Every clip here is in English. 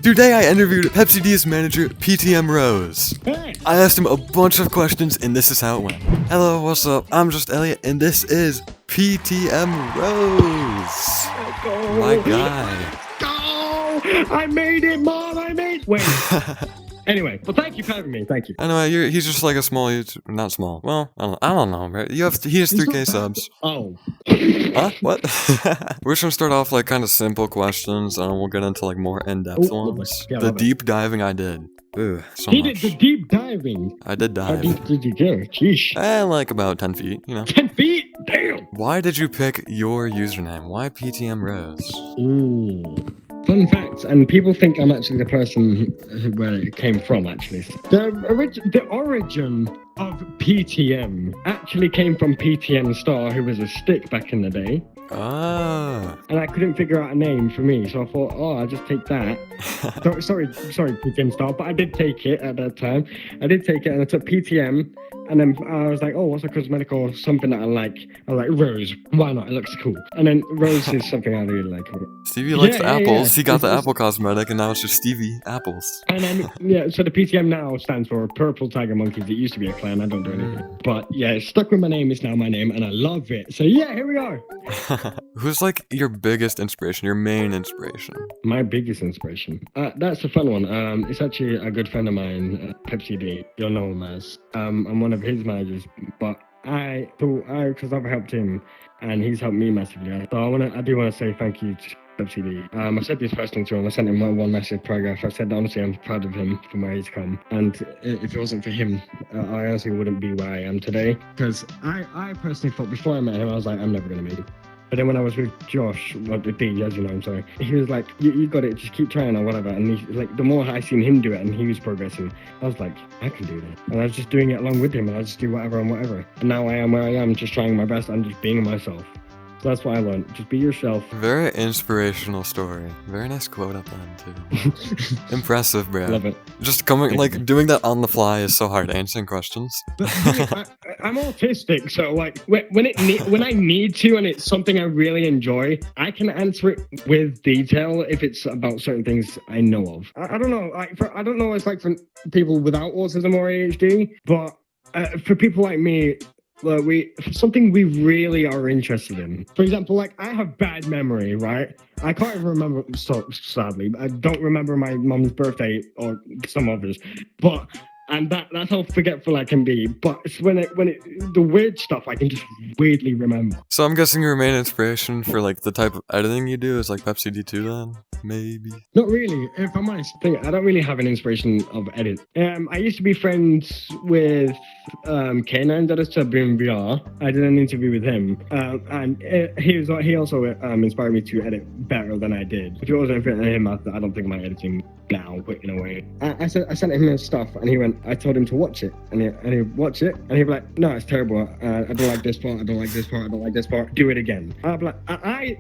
Today I interviewed Pepsi D's manager, PTMROSE. Hey. I asked him a bunch of questions and this is how it went. Hello, what's up? I'm just Elliot and this is PTMROSE. My guy. Go! I made it, Mom! Wait. Anyway, well, thank you for having me. Thank you. Anyway, he's just like a small YouTuber. Not small. Well, I don't know, right? He has 3K subs. Oh. Huh? What? We're just gonna start off like kind of simple questions, and we'll get into like more in-depth ones. Yeah, The deep diving I did. Ugh, so He much. did the deep diving. I did How dive. deep did you go? Sheesh. Like about 10 feet, you know. 10 feet? Damn! Why did you pick your username? Why PTMROSE? Ooh. Fun fact, and people think I'm actually the person where it came from, actually. The origin of PTM actually came from PTM Star, who was a stick back in the day. Ah. And I couldn't figure out a name for me, so I thought, oh, I'll just take that. sorry, PTM Star, but I did take it at that time. I did take it, and I took PTM, and then I was like, oh, what's a cosmetic or something that I like? I was like, Rose. Why not? It looks cool. And then Rose is something I really like. Stevie likes the apples. Yeah. He got the apple cosmetic, and now it's just Stevie apples. And then, yeah, so the PTM now stands for Purple Tiger Monkeys. It used to be a clan. I don't do anything. But yeah, it's stuck with my name. It's now my name, and I love it. So yeah, here we are. Who's like your biggest inspiration, your main inspiration? My biggest inspiration. That's a fun one. It's actually a good friend of mine, Pepsi D. You'll know him as. I'm one of his managers, but because I've helped him, and he's helped me massively. So I do want to say thank you to Pepsi D. I said this personally to him. I sent him one massive paragraph. I said honestly, I'm proud of him from where he's come, and if it wasn't for him, I honestly wouldn't be where I am today. Because I personally thought before I met him, I was like, I'm never gonna make it. But then when I was with Josh, well, the D, as you know, I'm sorry, he was like, you got it, just keep trying or whatever. And he, like, the more I seen him do it and he was progressing, I was like, I can do that. And I was just doing it along with him, and I just do whatever and whatever. And now I am where I am, just trying my best and just being myself. So that's what I learned. Just be yourself. Very inspirational story. Very nice quote at the end too. Impressive, bro. Love it. Just coming, like, doing that on the fly is so hard. Answering questions. I'm autistic, so like when I need to and it's something I really enjoy, I can answer it with detail if it's about certain things I know of. I don't know, I don't know what it's like for people without autism or ADHD, but for people like me, something we really are interested in. For example, like I have bad memory, right? I can't even remember, sadly, I don't remember my mom's birthday or some others, and that's how forgetful I can be. But it's when the weird stuff I can just weirdly remember. So I'm guessing your main inspiration for like the type of editing you do is like Pepsi D2 then? Maybe? Not really. If I'm honest, I don't really have an inspiration of edit. I used to be friends with K9 that is to Boom VR. I did an interview with him, and he also inspired me to edit better than I did. If it wasn't for him, I don't think my editing now, but in a way. I sent him his stuff, and he went. I told him to watch it, and he watched it, and he'd be like, "No, it's terrible. I don't like this part. I don't like this part. I don't like this part. Do it again." I'd be like,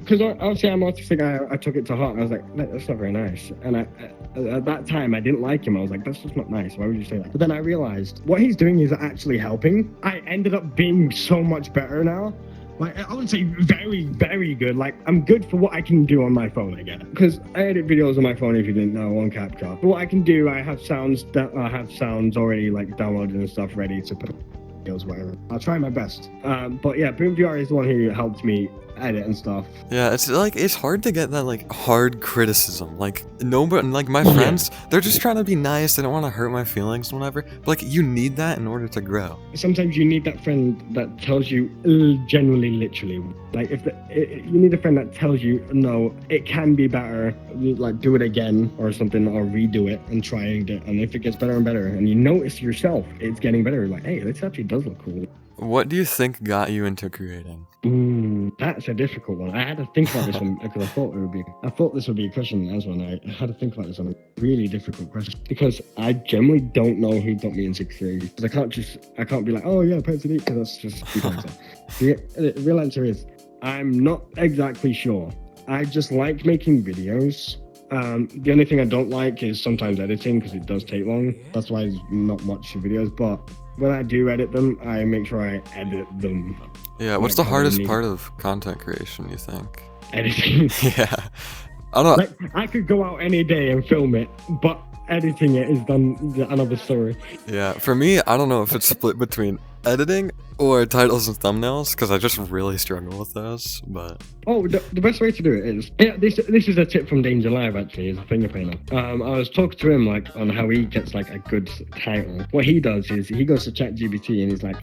because obviously I'm autistic. I took it to heart. I was like, that's not very nice. And at that time, I didn't like him. I was like, that's just not nice. Why would you say that? But then I realized what he's doing is actually helping. I ended up being so much better now. Like, I wouldn't say very, very good. Like, I'm good for what I can do on my phone, I guess. Because I edit videos on my phone, if you didn't know, on CapCut. But what I can do, I have sounds already, like, downloaded and stuff ready to put videos, whatever. I'll try my best. But yeah, Boom VR is the one who helped me edit and stuff. Yeah, it's hard to get that like hard criticism. Like nobody, like my friends, they're just trying to be nice. They don't want to hurt my feelings, whatever. But like you need that in order to grow. Sometimes you need that friend that tells you genuinely, literally. Like you need a friend that tells you, no, it can be better. Like do it again or something, or redo it and try it. And if it gets better and better, and you notice yourself, it's getting better. Like, hey, this actually does look cool. What do you think got you into creating? That's a difficult one. I had to think about this one because I thought this would be a question as one. I had to think about this one. A really difficult question because I generally don't know who got me into creating. Because I can't be like, oh yeah, Pepsi D, because that's just the real answer is I'm not exactly sure. I just like making videos. The only thing I don't like is sometimes editing because it does take long. That's why there's not much videos. But when I do edit them, I make sure I edit them. Yeah, what's the hardest part of content creation, you think? Editing. Yeah. I don't. Like, I could go out any day and film it, but editing it is done another story. Yeah, for me, I don't know if it's split between editing or titles and thumbnails because I just really struggle with those. But Oh, the best way to do it is, yeah, this is a tip from Danger Live actually, as a finger painter. I was talking to him like on how he gets like a good title. What he does is he goes to ChatGPT and he's like,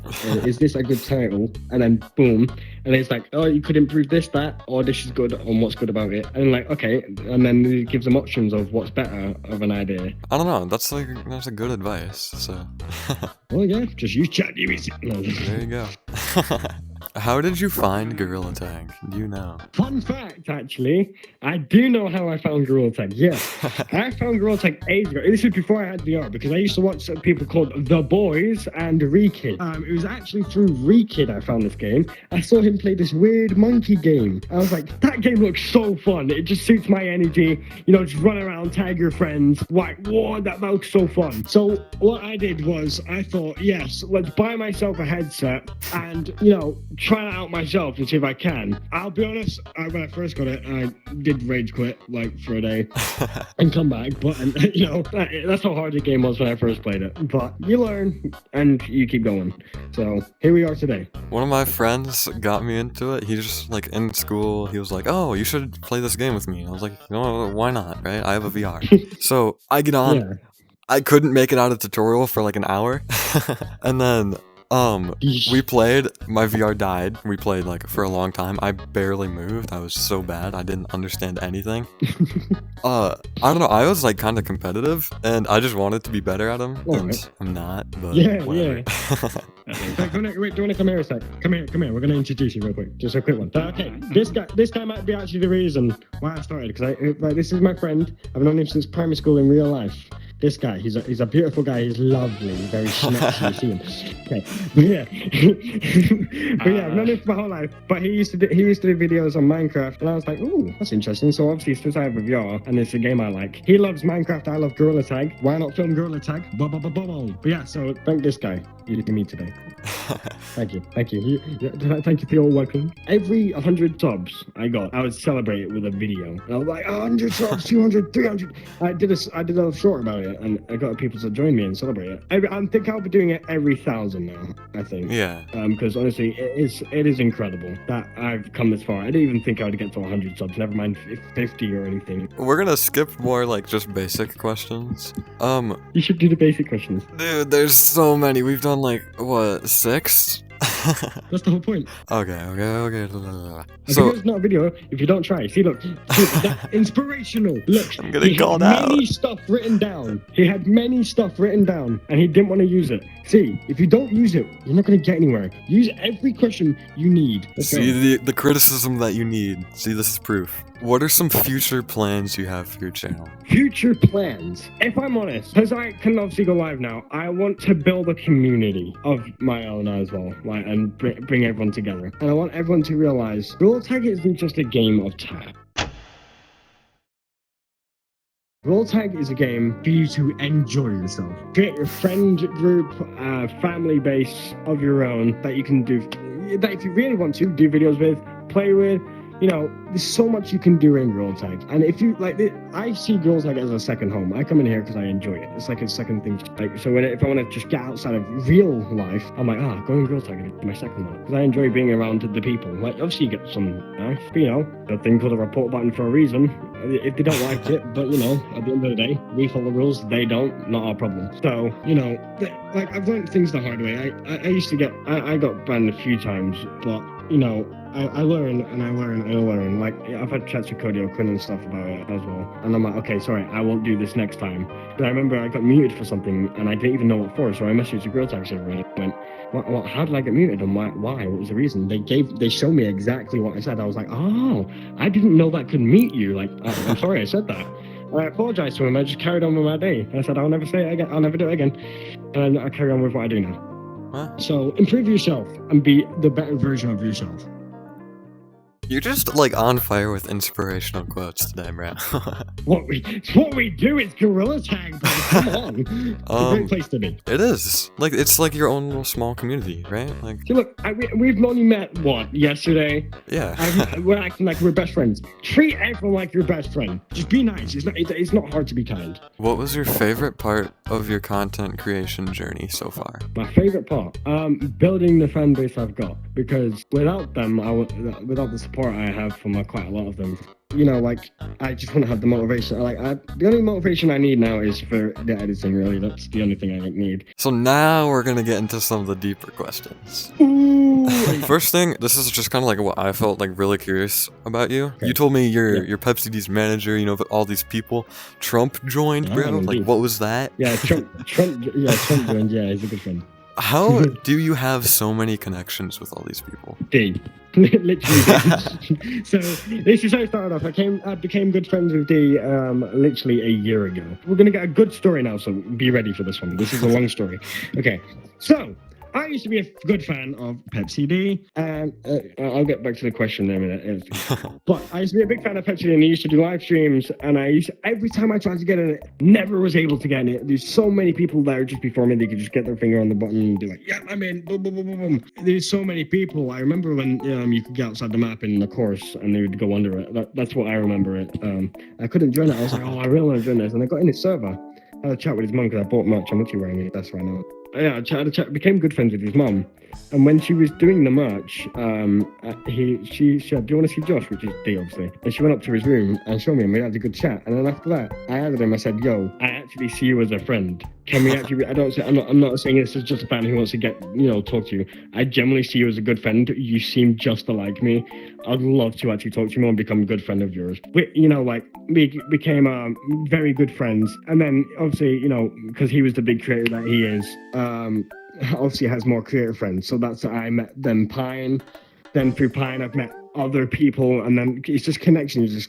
is this a good title? And then boom, and it's like, oh, you could improve this, that, or this is good on what's good about it. And like, okay, and then he gives them options of what's better of an idea. I don't know. That's a good advice. So Well, yeah, just use ChatGPT. there you go. How did you find Gorilla Tag? Do you know? Fun fact, actually, I do know how I found Gorilla Tag. Yeah, I found Gorilla Tag ages ago. This is before I had VR because I used to watch people called The Boys and Rekid. It was actually through Rekid I found this game. I saw him play this weird monkey game. I was like, that game looks so fun. It just suits my energy. You know, just run around, tag your friends. Like, whoa, that looks so fun. So what I did was I thought, yes, let's buy myself a headset and, you know, try it out myself and see if I can. I'll be honest, when I first got it, I did rage quit like for a day and come back. But you know, that's how hard the game was when I first played it. But you learn and you keep going. So here we are today. One of my friends got me into it. He just like in school, he was like, "Oh, you should play this game with me." And I was like, "No, why not? Right? I have a VR." So I get on. Yeah. I couldn't make it out of tutorial for like an hour, and then we played. My VR died. We played like for a long time. I barely moved. I was so bad. I didn't understand anything. I don't know. I was like kind of competitive, and I just wanted to be better at them, and Alright. I'm not. But Yeah, whatever. Wait, do you want to come here a sec? Come here. We're gonna introduce you real quick. Just a quick one. Okay, this guy might be actually the reason why I started. Because this is my friend. I've known him since primary school in real life. This guy, he's a beautiful guy. He's lovely, very snatchy. You see him. Okay, but yeah, I've known him for my whole life. But he used to do videos on Minecraft, and I was like, ooh, that's interesting. So obviously, since I have a VR and it's a game I like, he loves Minecraft. I love Gorilla Tag. Why not film Gorilla Tag? But yeah, so thank this guy. You to me today. Thank you. Thank you for your welcome. Every 100 subs I got, I would celebrate it with a video. And I was like, 100 subs, 200, 300. I did a short about it, and I got people to join me and celebrate it. I think I'll be doing it every 1,000 now. I think. Yeah. Because honestly, it is incredible that I've come this far. I didn't even think I would get to 100 subs. Never mind 50 or anything. We're gonna skip more like just basic questions. You should do the basic questions. Dude, there's so many. We've done like what, 6? That's the whole point. Okay. A So video's not a video if you don't try. See, look, that's inspirational. Look, I'm getting called he had out. many stuff written down. He had many stuff written down, and he didn't want to use it. See, if you don't use it, you're not going to get anywhere. Use every question you need. Let's go. see the criticism that you need. See, this is proof. What are some future plans you have for your channel? Future plans. If I'm honest, because I can obviously go live now, I want to build a community of my own as well, like, and bring everyone together. And I want everyone to realize Gorilla Tag isn't just a game of tag. Gorilla Tag is a game for you to enjoy yourself. Create your friend group, family base of your own that you can do, that if you really want to, do videos with, play with. You know, there's so much you can do in Gorilla Tag. And if you, like, I see Gorilla Tag as a second home. I come in here because I enjoy it. It's like a second thing. Like, so if I want to just get outside of real life, I'm like, going Gorilla Tag is my second one. Because I enjoy being around the people. Like, obviously you get some, but, you know, the thing called a report button for a reason. If they don't like it, but, you know, at the end of the day, we follow the rules, they don't, not our problem. So, you know, like, I've learned things the hard way. I used to I got banned a few times, but, you know, I learn and I learn. Like, I've had chats with Cody O'Quinn and stuff about it as well. And I'm like, okay, sorry, I won't do this next time. But I remember I got muted for something and I didn't even know what for. So I messaged the Gorilla Tag server and I went, what, how did I get muted and why? What was the reason? They showed me exactly what I said. I was like, oh, I didn't know that could mute you. Like, I'm sorry I said that. I apologized to him. I just carried on with my day. I said, I'll never say it again. I'll never do it again. And I carry on with what I do now. Huh? So improve yourself and be the better version of yourself. You're just like on fire with inspirational quotes today, bro. It's what we do is Gorilla Tag, bro. Come on. It's a great place to be. It is. Like, it's like your own little small community, right? Like, See, look, we've only met, what, yesterday? yeah. We're acting like we're best friends. Treat everyone like your best friend. Just be nice. It's not hard to be kind. What was your favorite part of your content creation journey so far? My favorite part, building the fan base I've got, because without them, without the support I have from quite a lot of them, you know, like, I just wouldn't have the motivation. The only motivation I need now is for the editing, really. That's the only thing I need. So now we're gonna get into some of the deeper questions. Ooh. First thing, this is just kind of like what I felt like really curious about you. Okay. You told me you're Pepsi D's manager, you know, all these people. Trump joined, bro. Like, what was that? Yeah, Trump joined. Yeah, he's a good friend. How do you have so many connections with all these people? D. Literally. So this is how it started off. I became good friends with D literally a year ago. We're gonna get a good story now, so be ready for this one. This is a long story. Okay, so I used to be a good fan of Pepsi D, and I'll get back to the question in a minute. But I used to be a big fan of Pepsi D, and he used to do live streams, and every time I tried to get in it, never was able to get in it. There's so many people there just before me, they could just get their finger on the button and be like, yeah, I'm in, boom, boom, boom, boom, boom. There's so many people. I remember when you could get outside the map in the course, and they would go under it. That's what I remember it. I couldn't join it. I was like, oh, I really want to join this, and I got in his server. I had a chat with his mum because I bought merch. I'm actually wearing it. That's right now. Yeah, I had a chat, became good friends with his mum, and when she was doing the merch, she said, "Do you want to see Josh?" Which is D, obviously. And she went up to his room and showed me, and we had a good chat. And then after that, I added him. I said, "Yo, I actually see you as a friend. Can we actually?" I'm not saying this is just a fan who wants to talk to you. I genuinely see you as a good friend. You seem just like me. I'd love to actually talk to you more and become a good friend of yours. We became very good friends, and then obviously, because he was the big creator that he is, obviously has more creator friends. So that's how I met them Pine. Then through Pine, I've met other people, and then it's just connections.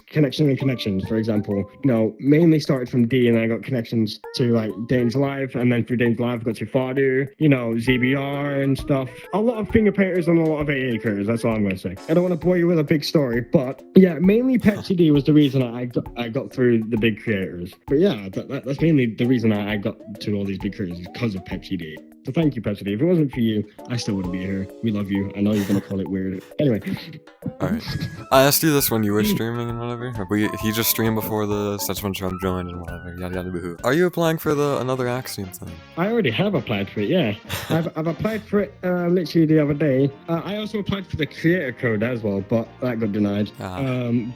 For example, mainly started from D, and then I got connections to like Dane's Live, and then through Dane's Live, I got to Fadu, ZBR and stuff. A lot of finger painters and a lot of AA creators. That's all I'm gonna say. I don't want to bore you with a big story, but yeah, mainly Pepsi D was the reason I got through the big creators. But yeah, that's mainly the reason I got to all these big creators, is because of Pepsi D. So thank you, Pepsi D. If it wasn't for you, I still wouldn't be here. We love you. I know you're gonna call it weird. Anyway. Alright. I asked you this when you were streaming and whatever. He just streamed before this, that's when Trump joined and whatever, yada yada boo hoo. Are you applying for another Axiom thing? I already have applied for it, yeah. I've applied for it literally the other day. I also applied for the creator code as well, but that got denied.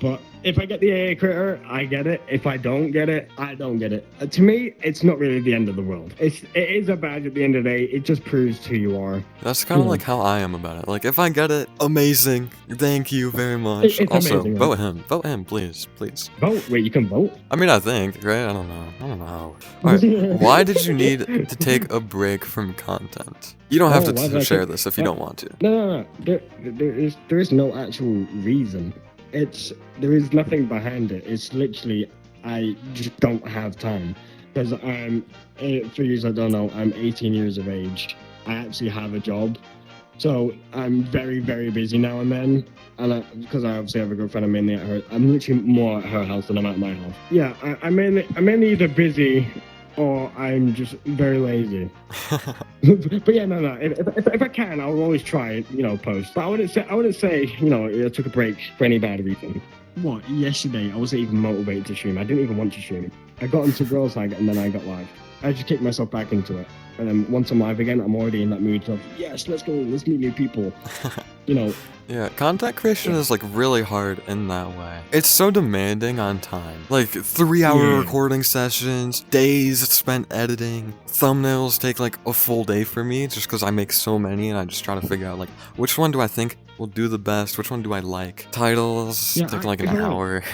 But if I get the AA creator, I get it. If I don't get it, I don't get it. To me, it's not really the end of the world. It is a badge at the end of the day. It just proves who you are. That's kind of like how I am about it. Like, if I get it, amazing. Thank you very much. It's also, amazing, vote him. Vote him, please. Vote? Wait, you can vote? I mean, I think, right? I don't know. Alright, why did you need to take a break from content? You don't have to share this if you don't want to. No. There is no actual reason. There is nothing behind it. It's literally, I just don't have time. Because for you that don't know, I'm 18 years of age. I actually have a job. So I'm very, very busy now and then. And because I obviously have a girlfriend, I'm mainly at her. I'm literally more at her house than I'm at my house. Yeah, I'm mainly either busy or I'm just very lazy. But yeah, no. If I can, I'll always try, post. But I wouldn't say, I took a break for any bad reason. What? Yesterday, I wasn't even motivated to stream. I didn't even want to stream. I got into Girls Night and then I got live. I just kicked myself back into it. And then once I'm live again, I'm already in that mood of, yes, let's go, let's meet new people. Yeah, content creation is like really hard in that way. It's so demanding on time. Like 3-hour recording sessions, days spent editing. Thumbnails take like a full day for me just because I make so many and I just try to figure out like which one do I think will do the best, which one do I like. Titles take like an hour.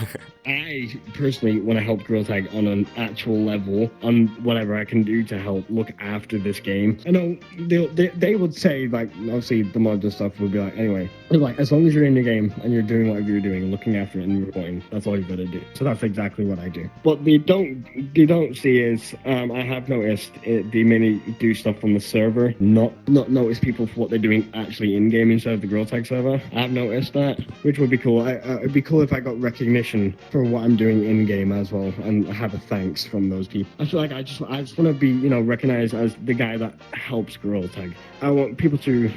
I personally want to help Girl Tag on an actual level, on whatever I can do to help look after this game. I know they would say, like, obviously the mods and stuff would be like, anyway, like, as long as you're in the game and you're doing whatever you're doing, looking after it and reporting, that's all you've got to do. So that's exactly what I do. What they don't see is, I have noticed they mainly do stuff on the server, not notice people for what they're doing actually in game instead of the Girl Tag server. I've noticed that, which would be cool. It'd be cool if I got recognition for what I'm doing in game as well, and have a thanks from those people. I feel like I just want to be, recognized as the guy that helps Girl Tag. I want people to,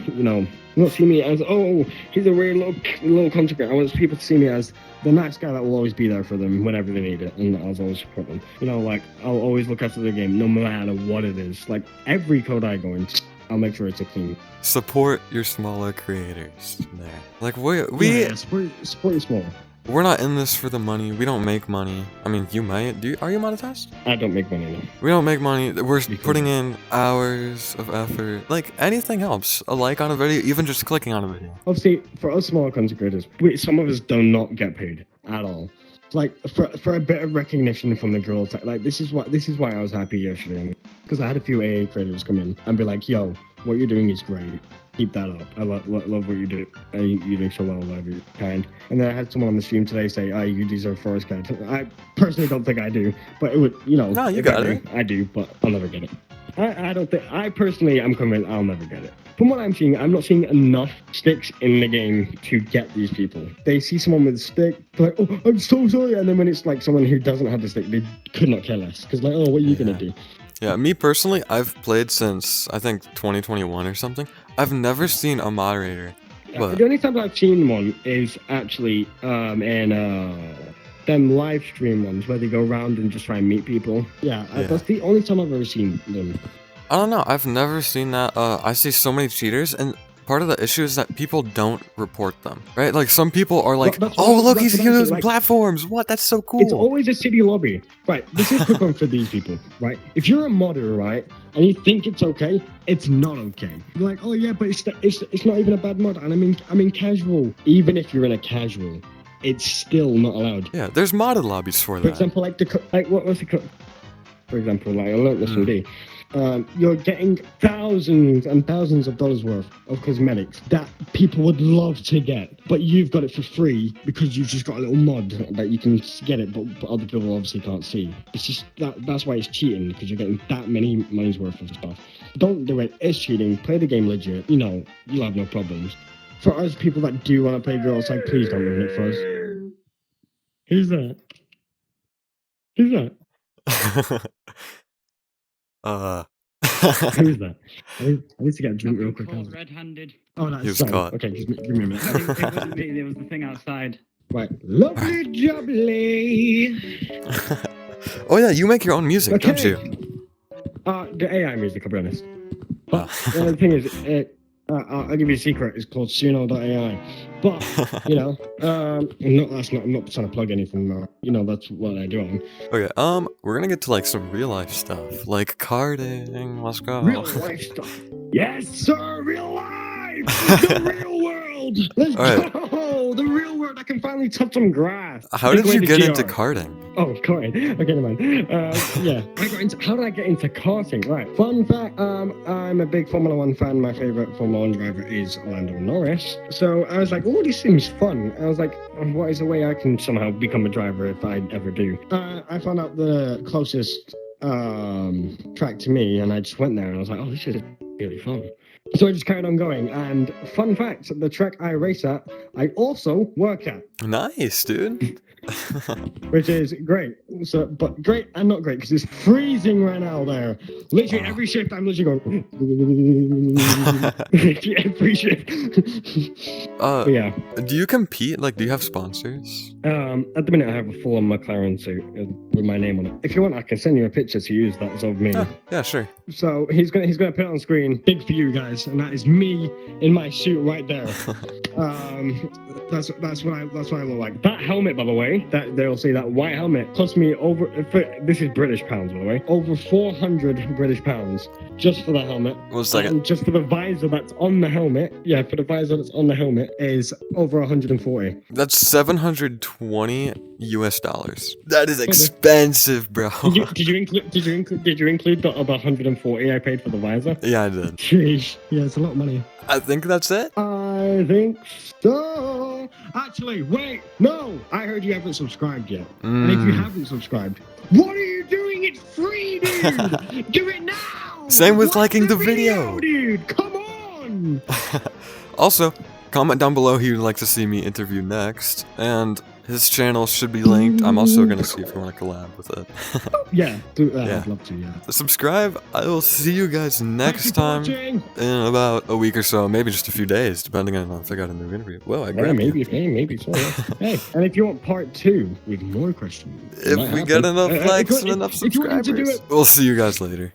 not see me as, oh, he's a weird little content. I want people to see me as the nice guy that will always be there for them whenever they need it, and I'll always support them. Like, I'll always look after the game no matter what it is. Like, every code I go in, I'll make sure it's a clean. Support your smaller creators there. Like, support your small. We're not in this for the money. We don't make money. I mean, you might. Are you monetized? I don't make money, no. We don't make money. We're putting in hours of effort. Like, anything helps. A like on a video, even just clicking on a video. Obviously, for us smaller content creators, some of us do not get paid at all. Like, for a bit of recognition from the Girl Tag, like, this is why I was happy yesterday, because I had a few AA creators come in and be like, yo, what you're doing is great. Keep that up. I love what you do. You do so well, whatever you kind. And then I had someone on the stream today say, "Oh, you deserve forest guide." I personally don't think I do, but it would, No, you got it. I do, but I'll never get it. I don't think. I personally am convinced I'll never get it. From what I'm seeing, I'm not seeing enough sticks in the game to get these people. They see someone with a stick, they're like, "Oh, I'm so sorry," and then when it's like someone who doesn't have the stick, they could not care less, because like, "Oh, what are you gonna do?" Yeah, me personally, I've played since, I think, 2021 or something. I've never seen a moderator. The only time I've seen one is actually in them live stream ones where they go around and just try and meet people. Yeah, that's the only time I've ever seen them. I don't know, I've never seen that. I see so many cheaters, and part of the issue is that people don't report them, right? Like, some people are like, oh, look, he's using platforms. What? That's so cool. It's always a city lobby. Right, this is a quick one for these people, right? If you're a modder, right, and you think it's okay, it's not okay. You're like, oh yeah, but it's not even a bad mod, and I'm in casual. Even if you're in a casual, it's still not allowed. Yeah, there's modded lobbies for that. For example, what was it? For example, like, I learned this from D. You're getting thousands and thousands of dollars worth of cosmetics that people would love to get, but you've got it for free because you've just got a little mod that you can get it, but other people obviously can't see. It's just that's why it's cheating, because you're getting that many money's worth of stuff. Don't do it. It's cheating. Play the game legit. You'll have no problems. For us people that do want to play Girl Tag, please don't ruin it for us. Who's that? Who's that? Who's that? I need to get a drink real quick. Red-handed. Oh, that's He was fine. caught. Okay, give me a minute. It wasn't me, there was the thing outside. Right. Lovely jubbly. Oh yeah, you make your own music, don't you? The AI music, I'll be honest. But the thing is, I'll give you a secret. It's called Suno.ai. But I'm not trying to plug anything. That's what I do. Okay, we're gonna get to like some real life stuff, like carding. Let's go. Real life stuff. Yes, sir. Real life. The real world. Let's go. The real world. I can finally touch some grass. How did you get into karting? Oh, karting. Okay, never mind. Yeah. How did I get into karting? Right. Fun fact. I'm a big Formula 1 fan. My favorite Formula 1 driver is Lando Norris. So I was like, oh, this seems fun. I was like, what is a way I can somehow become a driver if I ever do? I found out the closest track to me, and I just went there, and I was like, oh, this is really fun. So I just carried on going, and fun fact, the track I race at, I also work at. Nice, dude. Which is great. So, but great and not great, because it's freezing right now there. Literally every shift, I'm literally going. Every shift. Yeah. Do you compete? Like, do you have sponsors? At the minute, I have a full-on McLaren suit with my name on it. If you want, I can send you a picture to use. That's of me. Yeah, sure. So he's gonna put it on screen, big for you guys, and that is me in my suit right there. That's what that's what I look like. That helmet, by the way, that they'll see that white helmet cost me over. This is British pounds, by the way. Over 400 British pounds just for the helmet. 1 second. And just for the visor that's on the helmet. Yeah, for the visor that's on the helmet is over 140. That's 720 US dollars. That is expensive, bro. Did you include the other 140 I paid for the visor? Yeah, I did. Sheesh. Yeah, it's a lot of money. I think that's it. I think so. Actually, wait. No, I heard you haven't subscribed yet. And if you haven't subscribed, what are you doing? It's free, dude. Do it now. Same with Like liking the video, dude. Come on. Also, comment down below who you'd like to see me interview next, and his channel should be linked. I'm also gonna see if we want to collab with it. Yeah, Yeah. I'd love to. Yeah. Subscribe. I will see you guys next time in about a week or so, maybe just a few days, depending on if I got a new interview. Well, I grabbed you. Maybe so. Yeah. Hey, and if you want part 2 with more questions, If we get enough likes and enough if you want me to do subscribers, it- we'll see you guys later.